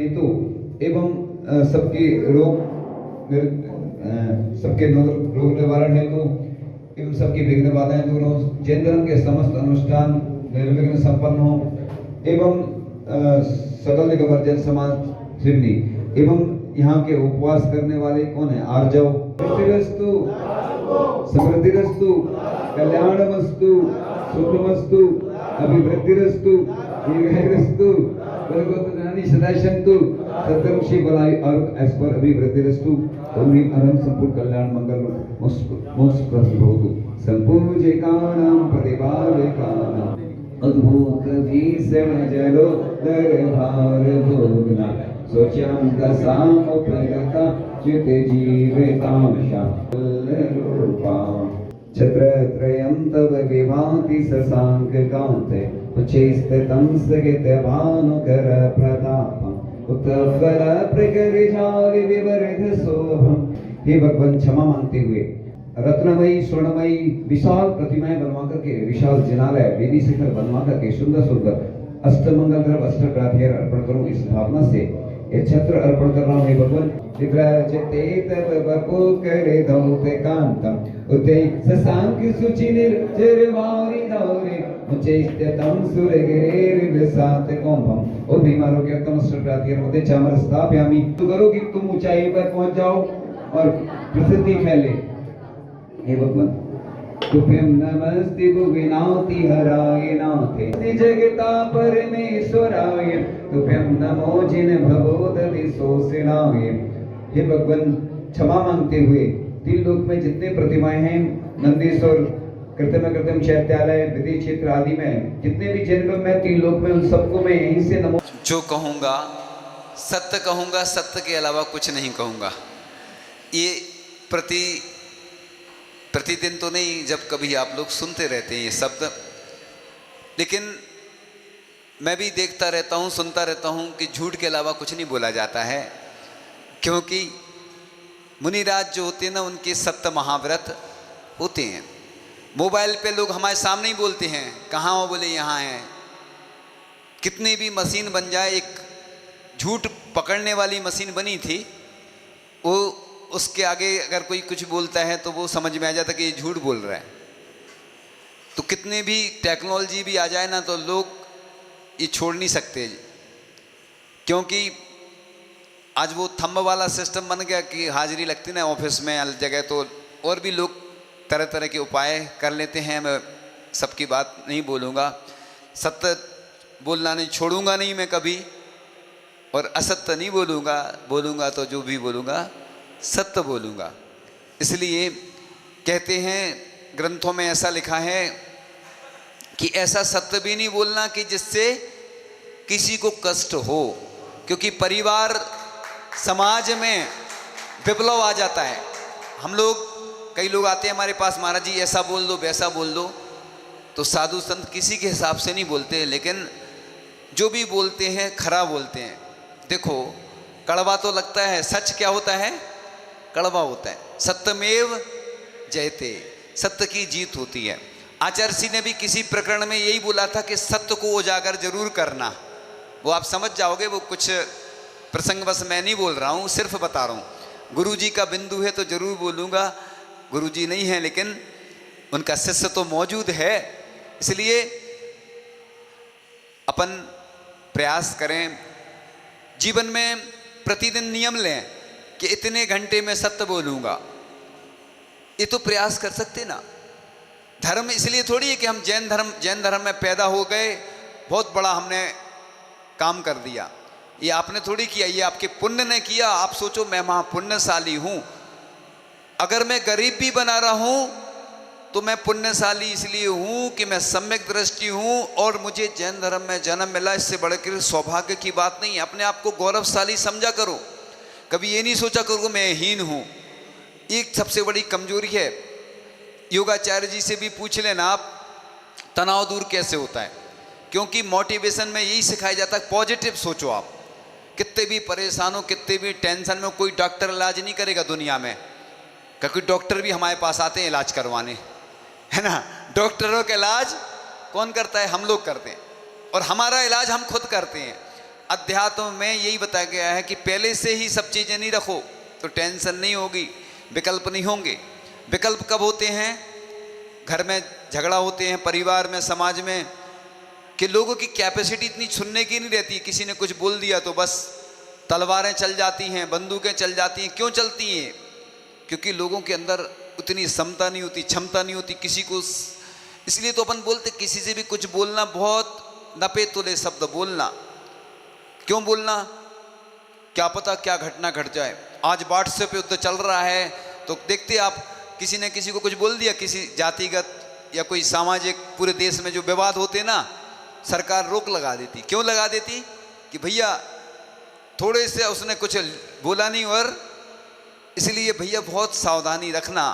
हेतु एवं सबके रोग निवारण हेतु एवं सबकी विघ्न बाधाएं दूर हो, जैन धर्म के समस्त अनुष्ठान निर्विघ्न संपन्न हो एवं सकल निगमर्जन समाज सिवनी एवं यहाँ के उपवास करने वाले कौन है? आर्जव समृद्धिरस्तु समृद्धिरस्तु कल्याणमस्तु सुखमस्तु अभिवृद्धिरस्तु दीर्घायुरस्तु बलगोत्रनानि सदा सन्तु सत्यम श्री बलाई और ऐश्वर्य अभिवृद्धिरस्तु ओम ह्रीं अरहं संपूर्ण कल्याण मंगल मोक्ष प्रभुतु संपूज्यकानां प्रतिपालकानां अद्भुत भीषण जलोदर भार भोगना सोच्यां दशां प्रगता चित जीवितां शालरूपा छत्रत्रयं तव विभाति शशांक कांते उच्चैस्थितं स्थगितभानुकर प्रतापम् उत्तफल प्रकरजाल विवर्ध शोभम्। हे भगवान, क्षमा मांगते हुए रत्नमयी स्वर्णमयी विशाल प्रतिमाएं बनवा करके, विशाल जिनालय वेदी शिखर बनवा करके सुंदर सुंदर अष्टमंगल द्रव्य अष्ट प्राधिकार अर्पण करूं, इस भावना से ये छत्र अर्पण कर रहा हूं। हे भगवान, विभ्रजते तव बपो करे दौते कांतम उते शशांक सुचि निर्जरवारी दौरे उच्चैस्थितं सुरगिरेर विसात कुंभम। ओ भीमारोग्यतम अष्ट प्राधिकार मुझे चामर स्थापयामि। तो करो कि तुम ऊंचाई पर पहुंच जाओ और प्रसिद्धि फैले। हे भगवान, तुभ्यं नमस्ते भुविनाति हराय नाथे जगता परमेश्वराय तुभ्यं नमो जिन भवोदधि शोषणाय। हे भगवान, क्षमा मांगते हुए तीन लोक में जितने प्रतिमाएं हैं, नंदीश्वर, कृत्रिम चैत्यालय, विधि क्षेत्र आदि में जितने भी जन्म में तीन लोक में, उन सबको मैं यहीं से नमो। जो कहूँगा सत्य कहूँगा, सत्य के अलावा कुछ नहीं कहूँगा। ये प्रतिदिन तो नहीं, जब कभी आप लोग सुनते रहते हैं ये शब्द, लेकिन मैं भी देखता रहता हूँ, सुनता रहता हूँ कि झूठ के अलावा कुछ नहीं बोला जाता है। क्योंकि मुनिराज जो होते हैं ना, उनके सत्य महाव्रत होते हैं। मोबाइल पे लोग हमारे सामने ही बोलते हैं, कहाँ हो? बोले यहाँ हैं। कितनी भी मशीन बन जाए, एक झूठ पकड़ने वाली मशीन बनी थी, वो उसके आगे अगर कोई कुछ बोलता है तो वो समझ में आ जाता कि ये झूठ बोल रहा है। तो कितने भी टेक्नोलॉजी भी आ जाए ना, तो लोग ये छोड़ नहीं सकते, क्योंकि आज वो थंब वाला सिस्टम बन गया कि हाजिरी लगती ना ऑफिस में हर जगह, तो और भी लोग तरह तरह के उपाय कर लेते हैं। मैं सबकी बात नहीं बोलूँगा, सत्य बोलना नहीं छोड़ूंगा नहीं मैं कभी, और असत्य नहीं बोलूँगा तो जो भी बोलूँगा सत्य बोलूँगा। इसलिए कहते हैं ग्रंथों में ऐसा लिखा है कि ऐसा सत्य भी नहीं बोलना कि जिससे किसी को कष्ट हो, क्योंकि परिवार समाज में विप्लव आ जाता है। हम लोग, कई लोग आते हैं हमारे पास, महाराज जी ऐसा बोल दो वैसा बोल दो, तो साधु संत किसी के हिसाब से नहीं बोलते, लेकिन जो भी बोलते हैं खरा बोलते हैं। देखो, कड़वा तो लगता है, सच क्या होता है? कड़वा होता है। सत्यमेव जयते, सत्य की जीत होती है। आचार्य जी ने भी किसी प्रकरण में यही बोला था कि सत्य को उजागर जरूर करना। वो आप समझ जाओगे, वो कुछ प्रसंगवश मैं नहीं बोल रहा हूँ, सिर्फ बता रहा हूँ। गुरु जी का बिंदु है तो जरूर बोलूँगा। गुरु जी नहीं है, लेकिन उनका शिष्य तो मौजूद है। इसलिए अपन प्रयास करें, जीवन में प्रतिदिन नियम लें कि इतने घंटे में सत्य बोलूँगा। ये तो प्रयास कर सकते ना। धर्म इसलिए थोड़ी है कि हम जैन धर्म में पैदा हो गए, बहुत बड़ा हमने काम कर दिया। ये आपने थोड़ी किया, ये आपके पुण्य ने किया। आप सोचो मैं महापुण्यशाली हूँ। अगर मैं गरीब भी बना रहा हूँ तो मैं पुण्यशाली इसलिए हूँ कि मैं सम्यक दृष्टि हूँ और मुझे जैन धर्म में जन्म मिला। इससे बढ़कर सौभाग्य की बात नहीं है। अपने आप को गौरवशाली समझा करो, कभी ये नहीं सोचा करो मैं हीन हूँ। एक सबसे बड़ी कमजोरी है। योगाचार्य जी से भी पूछ लेना आप, तनाव दूर कैसे होता है, क्योंकि मोटिवेशन में यही सिखाया जाता है पॉजिटिव सोचो। आप कितने भी परेशान हो, कितने भी टेंशन में, कोई डॉक्टर इलाज नहीं करेगा दुनिया में, क्योंकि डॉक्टर भी हमारे पास आते हैं इलाज करवाने, है ना। डॉक्टरों का इलाज कौन करता है? हम लोग करते हैं, और हमारा इलाज हम खुद करते हैं। अध्यात्म में यही बताया गया है कि पहले से ही सब चीज़ें नहीं रखो तो टेंशन नहीं होगी, विकल्प नहीं होंगे। विकल्प कब होते हैं? घर में झगड़ा होते हैं, परिवार में, समाज में, कि लोगों की कैपेसिटी इतनी सुनने की नहीं रहती। किसी ने कुछ बोल दिया तो बस तलवारें चल जाती हैं, बंदूकें चल जाती हैं। क्यों चलती हैं? क्योंकि लोगों के अंदर उतनी समता नहीं होती, क्षमता नहीं होती किसी को। इसलिए तो अपन बोलते किसी से भी कुछ बोलना बहुत नपे तुले शब्द बोलना। क्यों बोलना? क्या पता क्या घटना घट जाए। आज व्हाट्सएप पे युद्ध चल रहा है तो देखते आप, किसी ने किसी को कुछ बोल दिया, किसी जातिगत या कोई सामाजिक, पूरे देश में जो विवाद होते ना, सरकार रोक लगा देती। क्यों लगा देती? कि भैया थोड़े से उसने कुछ बोला नहीं, और इसलिए भैया बहुत सावधानी रखना।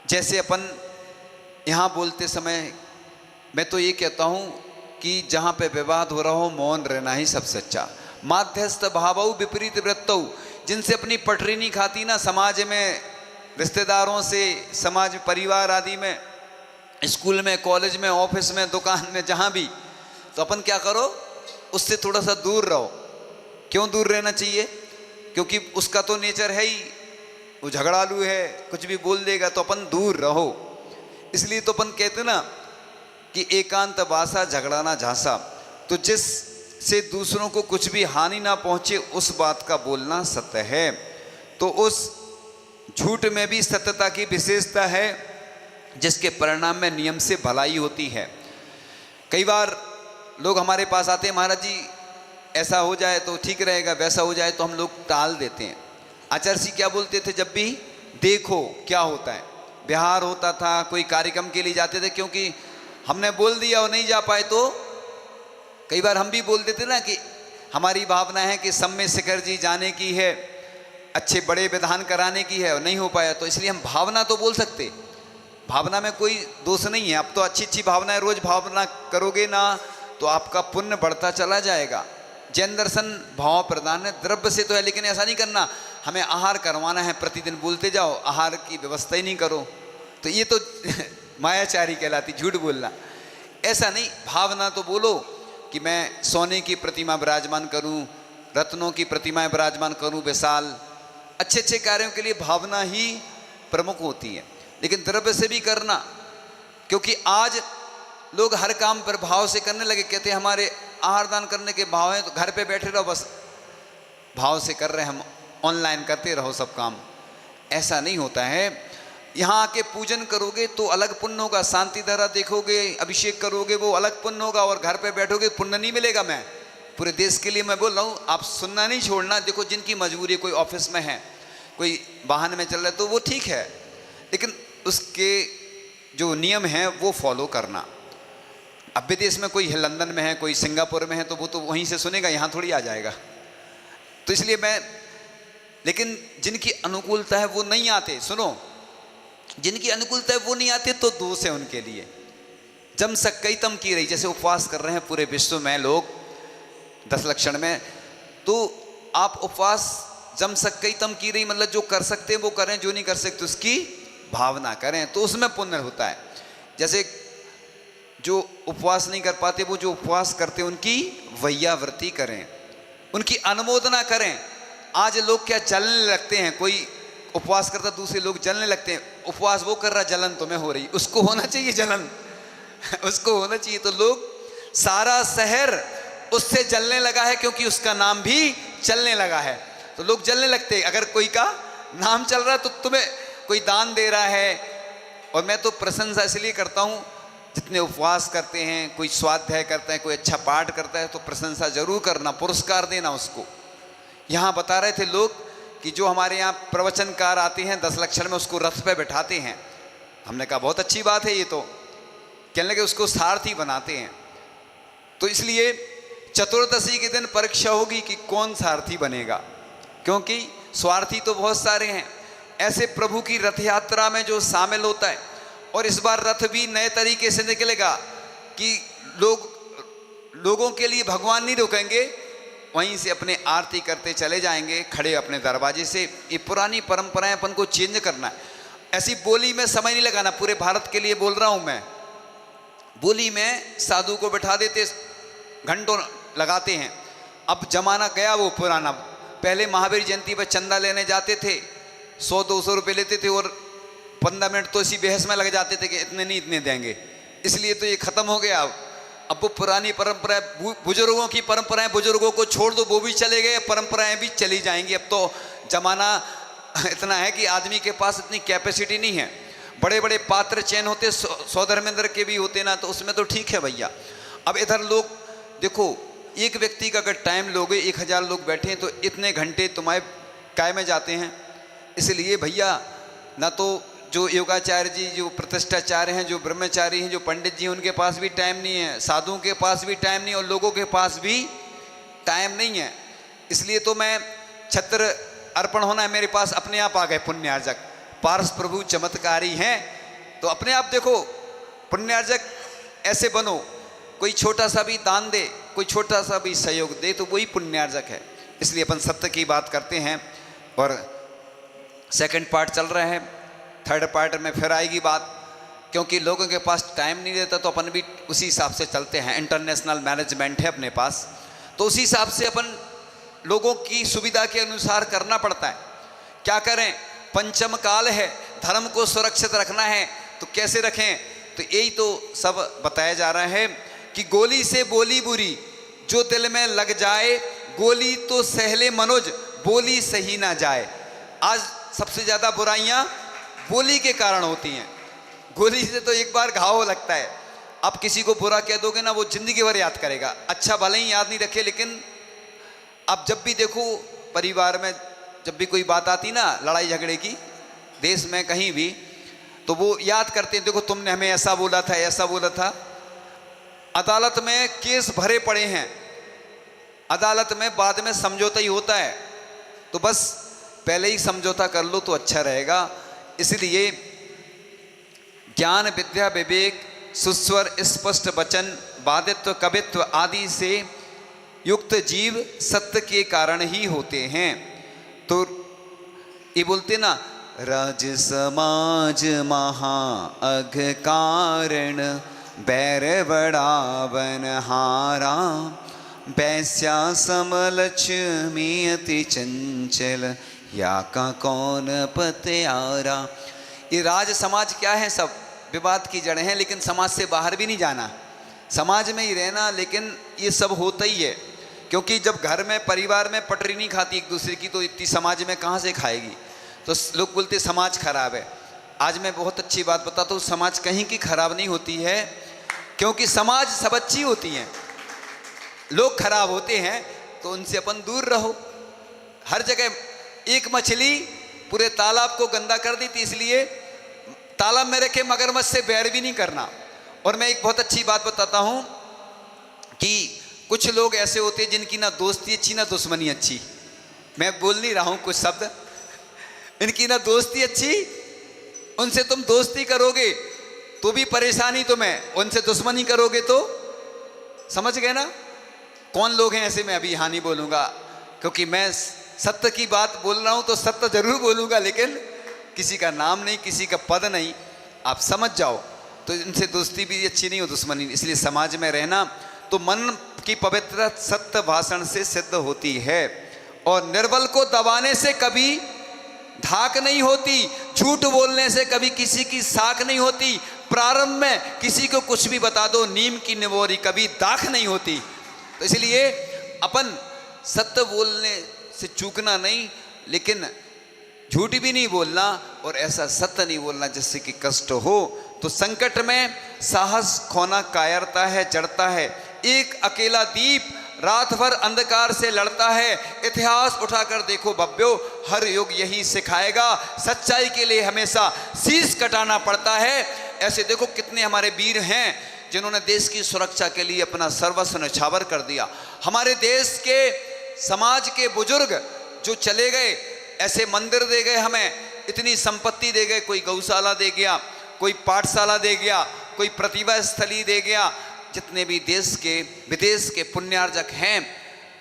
जैसे अपन यहाँ बोलते समय मैं तो ये कहता हूँ कि जहाँ पे विवाद हो रहा हो मौन रहना ही सबसे अच्छा। माध्यस्थ भावौ विपरीत वृत्तौ, जिनसे अपनी पटरी नहीं खाती ना, समाज में, रिश्तेदारों से, समाज परिवार आदि में, स्कूल में, कॉलेज में, ऑफिस में, दुकान में, जहाँ भी, तो अपन क्या करो, उससे थोड़ा सा दूर रहो। क्यों दूर रहना चाहिए? क्योंकि उसका तो नेचर है ही, वो झगड़ालू है, कुछ भी बोल देगा, तो अपन दूर रहो। इसलिए तो अपन कहते ना कि एकांत वासा झगड़ाना झांसा। तो जिस से दूसरों को कुछ भी हानि ना पहुंचे उस बात का बोलना सत्य है। तो उस झूठ में भी सत्यता की विशेषता है, जिसके परिणाम में नियम से भलाई होती है। कई बार लोग हमारे पास आते हैं, महाराज जी ऐसा हो जाए तो ठीक रहेगा, वैसा हो जाए तो हम लोग टाल देते हैं। आचार्य जी क्या बोलते थे जब भी? देखो क्या होता है। बिहार होता था, कोई कार्यक्रम के लिए जाते थे, क्योंकि हमने बोल दिया और नहीं जा पाए तो कई बार हम भी बोल देते ना कि हमारी भावना है कि सम्य शिखर जी जाने की है, अच्छे बड़े विधान कराने की है, और नहीं हो पाया तो इसलिए हम भावना तो बोल सकते। भावना में कोई दोष नहीं है। अब तो अच्छी अच्छी भावनाएं रोज भावना करोगे ना तो आपका पुण्य बढ़ता चला जाएगा। जैन दर्शन भाव प्रदान है, द्रव्य से तो है, लेकिन ऐसा नहीं करना हमें आहार करवाना है, प्रतिदिन बोलते जाओ, आहार की व्यवस्था ही नहीं करो, तो ये तो मायाचारी कहलाती, झूठ बोलना। ऐसा नहीं, भावना तो बोलो कि मैं सोने की प्रतिमा विराजमान करूं, रत्नों की प्रतिमाएं विराजमान करूं, विशाल, अच्छे अच्छे कार्यों के लिए भावना ही प्रमुख होती है। लेकिन द्रव्य से भी करना, क्योंकि आज लोग हर काम पर भाव से करने लगे। कहते हैं हमारे आहार दान करने के भाव हैं, तो घर पे बैठे रहो, बस भाव से कर रहे हैं हम, ऑनलाइन करते रहो सब काम। ऐसा नहीं होता है। यहाँ आके पूजन करोगे तो अलग पुण्य होगा, शांति धारा देखोगे, अभिषेक करोगे, वो अलग पुण्य होगा, और घर पे बैठोगे पुण्य नहीं मिलेगा। मैं पूरे देश के लिए मैं बोल रहा हूँ, आप सुनना नहीं छोड़ना। देखो जिनकी मजबूरी, कोई ऑफिस में है, कोई वाहन में चल रहा है, तो वो ठीक है, लेकिन उसके जो नियम हैं वो फॉलो करना। अब विदेश में कोई लंदन में है, कोई सिंगापुर में है, तो वो तो वहीं से सुनेगा, यहाँ थोड़ी आ जाएगा। तो इसलिए मैं, लेकिन जिनकी अनुकूलता है वो नहीं आते। सुनो, जिनकी अनुकूलता है वो नहीं आते तो दोष है उनके लिए। जम सक्कई तम की रही, जैसे उपवास कर रहे हैं पूरे विश्व में लोग 10 लक्षण में, तो आप उपवास जम सक्कई तम की रही, मतलब जो कर सकते हैं वो करें, जो नहीं कर सकते उसकी भावना करें, तो उसमें पुण्य होता है। जैसे जो उपवास नहीं कर पाते, वो जो उपवास करते हैं उनकी वैयावृत्ति करें, उनकी अनुमोदना करें। आज लोग क्या जलने लगते हैं, कोई उपवास करता दूसरे लोग जलने लगते हैं। उपवास वो कर रहा, जलन तुम्हें हो रही, उसको होना चाहिए जलन उसको होना चाहिए। तो लोग, सारा शहर उससे जलने लगा है, क्योंकि उसका नाम भी चलने लगा है, तो लोग जलने लगते हैं। अगर कोई का नाम चल रहा है तो तुम्हें कोई दान दे रहा है। और मैं तो प्रशंसा इसलिए करता हूँ, जितने उपवास करते हैं, कोई स्वाध्याय करता है, कोई अच्छा पाठ करता है, तो प्रशंसा जरूर करना, पुरस्कार देना उसको। यहाँ बता रहे थे लोग कि जो हमारे यहाँ प्रवचनकार आते हैं 10 लक्षण में, उसको रथ पे बैठाते हैं। हमने कहा बहुत अच्छी बात है ये तो, कहने लगे उसको सारथी बनाते हैं। तो इसलिए चतुर्दशी के दिन परीक्षा होगी कि कौन सारथी बनेगा, क्योंकि स्वार्थी तो बहुत सारे हैं। ऐसे प्रभु की रथ यात्रा में जो शामिल होता है, और इस बार रथ भी नए तरीके से निकलेगा कि लोगों के लिए भगवान नहीं रुकेंगे, वहीं से अपने आरती करते चले जाएंगे खड़े अपने दरवाजे से। ये पुरानी परंपराएं अपन को चेंज करना है। ऐसी बोली में समय नहीं लगाना, पूरे भारत के लिए बोल रहा हूं मैं। बोली में साधु को बैठा देते, घंटों लगाते हैं। अब जमाना गया वो पुराना। पहले महावीर जयंती पर चंदा लेने जाते थे, 100-200 रुपये लेते थे और 15 मिनट तो इसी बहस में लग जाते थे कि इतने नहीं इतने देंगे। इसलिए तो ये खत्म हो गया। अब वो पुरानी परंपरा, बुजुर्गों की परंपराएं, बुजुर्गों को छोड़ दो वो भी चले गए, परंपराएं भी चली जाएंगी। अब तो जमाना इतना है कि आदमी के पास इतनी कैपेसिटी नहीं है। बड़े बड़े पात्र चयन होते, 100 धर्मेंद्र के भी होते ना, तो उसमें तो ठीक है भैया। अब इधर लोग देखो, एक व्यक्ति का अगर टाइम लोगे, 1000 लोग बैठे हैं तो इतने घंटे तुम्हारे काय में जाते हैं। इसलिए भैया ना तो जो योगाचार्य जी, जो प्रतिष्ठाचार्य हैं, जो ब्रह्मचारी हैं, जो पंडित जी हैं, उनके पास भी टाइम नहीं है, साधुओं के पास भी टाइम नहीं, और लोगों के पास भी टाइम नहीं है। इसलिए तो मैं छत्र अर्पण होना है मेरे पास, अपने आप आ गए पुण्यार्जक। पारस प्रभु चमत्कारी हैं, तो अपने आप देखो पुण्यार्जक ऐसे बनो। कोई छोटा सा भी दान दे, कोई छोटा सा भी सहयोग दे, तो वही पुण्यार्जक है। इसलिए अपन सत्य की बात करते हैं। और सेकंड पार्ट चल रहा है, थर्ड पार्ट में फिर आएगी बात, क्योंकि लोगों के पास टाइम नहीं रहता तो अपन भी उसी हिसाब से चलते हैं। इंटरनेशनल मैनेजमेंट है अपने पास, तो उसी हिसाब से अपन लोगों की सुविधा के अनुसार करना पड़ता है। क्या करें, पंचम काल है, धर्म को सुरक्षित रखना है, तो कैसे रखें? तो यही तो सब बताया जा रहा है कि गोली से बोली बुरी जो दिल में लग जाए, गोली तो सहले मनुज बोली सही ना जाए। आज सबसे ज़्यादा बुराइयां बोली के कारण होती हैं। गोली से तो एक बार घाव लगता है। आप किसी को बुरा कह दोगे ना, वो जिंदगी भर याद करेगा। अच्छा भले ही याद नहीं रखे, लेकिन अब जब भी देखो परिवार में जब भी कोई बात आती ना लड़ाई झगड़े की, देश में कहीं भी, तो वो याद करते हैं, देखो तुमने हमें ऐसा बोला था, ऐसा बोला था। अदालत में केस भरे पड़े हैं, अदालत में बाद में समझौता ही होता है, तो बस पहले ही समझौता कर लो तो अच्छा रहेगा। इसलिए ज्ञान विद्या विवेक सुस्वर स्पष्ट वचन बाधित्व कवित्व आदि से युक्त जीव सत्य के कारण ही होते हैं। तो ये बोलते ना, राज समाज महा अघ कारण बैर बड़ावन हारा बैस्या समलक्ष्मी अति चंचल या का कौन पत्यारा। ये राज समाज क्या है? सब विवाद की जड़ें हैं, लेकिन समाज से बाहर भी नहीं जाना, समाज में ही रहना। लेकिन ये सब होता ही है, क्योंकि जब घर में परिवार में पटरी नहीं खाती एक दूसरे की, तो इतनी समाज में कहाँ से खाएगी? तो लोग बोलते समाज खराब है। आज मैं बहुत अच्छी बात बताता हूँ, समाज कहीं की खराब नहीं होती है, क्योंकि समाज सब अच्छी होती हैं। लोग खराब होते हैं तो उनसे अपन दूर रहो। हर जगह एक मछली पूरे तालाब को गंदा कर दी थी, इसलिए तालाब में रखे मगरमच्छ से बैर भी नहीं करना। और मैं एक बहुत अच्छी बात बताता हूँ कि कुछ लोग ऐसे होते हैं जिनकी ना दोस्ती अच्छी ना दुश्मनी अच्छी। मैं बोल नहीं रहा हूँ कुछ शब्द, इनकी ना दोस्ती अच्छी, उनसे तुम दोस्ती करोगे तो भी परेशानी तुम्हें, उनसे दुश्मनी करोगे तो, समझ गए ना कौन लोग हैं ऐसे? मैं अभी यहाँ नहीं बोलूँगा, क्योंकि मैं सत्य की बात बोल रहा हूँ तो सत्य जरूर बोलूँगा, लेकिन किसी का नाम नहीं, किसी का पद नहीं, आप समझ जाओ। तो इनसे दोस्ती भी अच्छी नहीं हो, दुश्मनी। इसलिए समाज में रहना तो मन की पवित्रता सत्य भाषण से सिद्ध होती है, और निर्बल को दबाने से कभी धाक नहीं होती, झूठ बोलने से कभी किसी की साख नहीं होती, प्रारंभ में किसी को कुछ भी बता दो, नीम की निवोरी कभी दाख नहीं होती। तो इसलिए अपन सत्य बोलने से चूकना नहीं, लेकिन झूठ भी नहीं बोलना और ऐसा सत्य नहीं बोलना जिससे कि कष्ट हो। तो संकट में साहस खोना कायरता है, जड़ता है। एक अकेला दीप रात भर अंधकार से लड़ता है। इतिहास उठाकर देखो बब्बो, हर युग यही सिखाएगा, सच्चाई के लिए हमेशा शीश कटाना पड़ता है। ऐसे देखो कितने हमारे वीर हैं जिन्होंने देश की सुरक्षा के लिए अपना सर्वस्व न्यौछावर कर दिया। हमारे देश के समाज के बुजुर्ग जो चले गए, ऐसे मंदिर दे गए हमें, इतनी संपत्ति दे गए, कोई गौशाला दे गया, कोई पाठशाला दे गया, कोई प्रतिभा स्थली दे गया। जितने भी देश के विदेश के पुण्यार्जक हैं,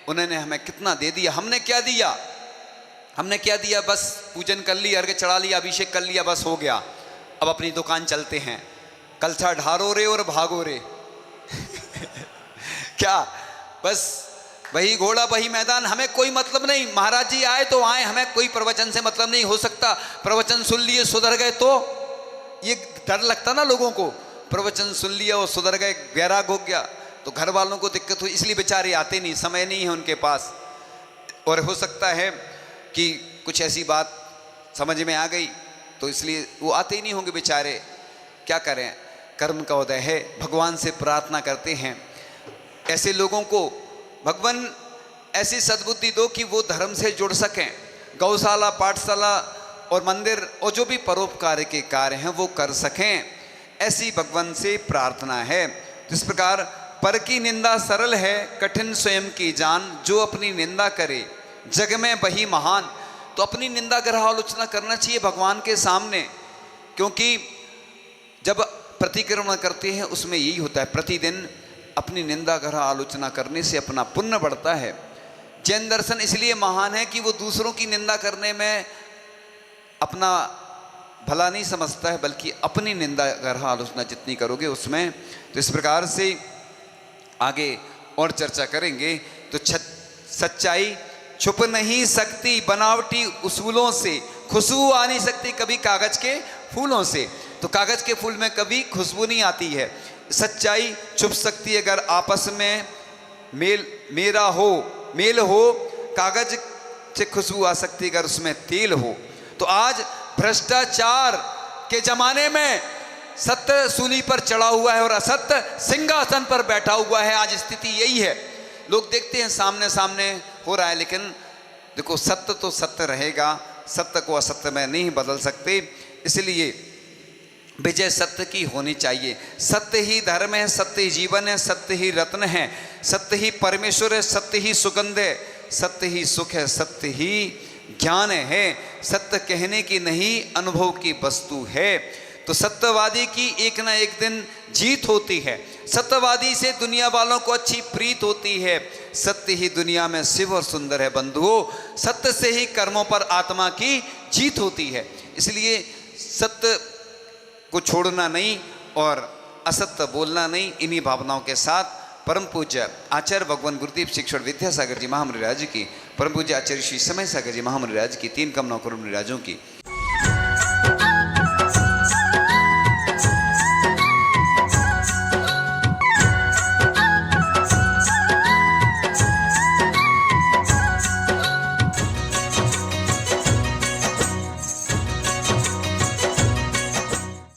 उन्होंने हमें कितना दे दिया। हमने क्या दिया? हमने क्या दिया? बस पूजन कर लिया, अर्घ्य चढ़ा लिया, अभिषेक कर लिया, बस हो गया। अब अपनी दुकान चलते हैं, कलछा ढारो रे और भागो रे क्या बस वही घोड़ा वही मैदान, हमें कोई मतलब नहीं। महाराज जी आए तो आए, हमें कोई प्रवचन से मतलब नहीं। हो सकता प्रवचन सुन लिए सुधर गए तो ये डर लगता ना लोगों को, प्रवचन सुन लिया और सुधर गए, वैराग हो गया तो घर वालों को दिक्कत हुई, इसलिए बेचारे आते नहीं, समय नहीं है उनके पास। और हो सकता है कि कुछ ऐसी बात समझ में आ गई तो इसलिए वो आते ही नहीं होंगे बेचारे। क्या करें, कर्म का उदय है। भगवान से प्रार्थना करते हैं ऐसे लोगों को भगवान ऐसी सद्बुद्धि दो कि वो धर्म से जुड़ सकें, गौशाला, पाठशाला और मंदिर और जो भी परोपकार के कार्य हैं वो कर सकें, ऐसी भगवान से प्रार्थना है। इस प्रकार पर की निंदा सरल है, कठिन स्वयं की जान, जो अपनी निंदा करे जग में वही महान। तो अपनी निंदा ग्रह आलोचना करना चाहिए भगवान के सामने, क्योंकि जब प्रतिक्रमण करते हैं उसमें यही होता है, प्रतिदिन अपनी निंदा ग्रह आलोचना करने से अपना पुण्य बढ़ता है। जैन दर्शन इसलिए महान है कि वो दूसरों की निंदा करने में अपना भला नहीं समझता है, बल्कि अपनी निंदा ग्रह आलोचना जितनी करोगे उसमें। तो इस प्रकार से आगे और चर्चा करेंगे। तो सच्चाई छुप नहीं सकती बनावटी उसूलों से, खुशबू आ नहीं सकती कभी कागज के फूलों से। तो कागज के फूल में कभी खुशबू नहीं आती है। सच्चाई छुप सकती है अगर आपस में मेल हो, कागज से खुशबू आ सकती है अगर उसमें तेल हो। तो आज भ्रष्टाचार के जमाने में सत्य सूली पर चढ़ा हुआ है और असत्य सिंहासन पर बैठा हुआ है। आज स्थिति यही है। लोग देखते हैं सामने सामने हो रहा है, लेकिन देखो सत्य तो सत्य रहेगा, सत्य को असत्य में नहीं बदल सकते। इसलिए विजय सत्य की होनी चाहिए। सत्य ही धर्म है, सत्य ही जीवन है, सत्य ही रत्न है, सत्य ही परमेश्वर है, सत्य ही सुगंध है, सत्य ही सुख है, सत्य ही ज्ञान है। सत्य कहने की नहीं अनुभव की वस्तु है। तो सत्यवादी की एक ना एक दिन जीत होती है। सत्यवादी से दुनिया वालों को अच्छी प्रीत होती है। सत्य ही दुनिया में शिव और सुंदर है बंधुओं। सत्य से ही कर्मों पर आत्मा की जीत होती है। इसलिए सत्य को छोड़ना नहीं और असत्य बोलना नहीं। इन्हीं भावनाओं के साथ परम पूज्य आचार्य भगवान गुरुदेव शिक्षण विद्यासागर जी महामुनिराज की, परम पूज्य आचार्य श्री समय सागर जी महामुनिराज की 3 कमलों करुण राजों की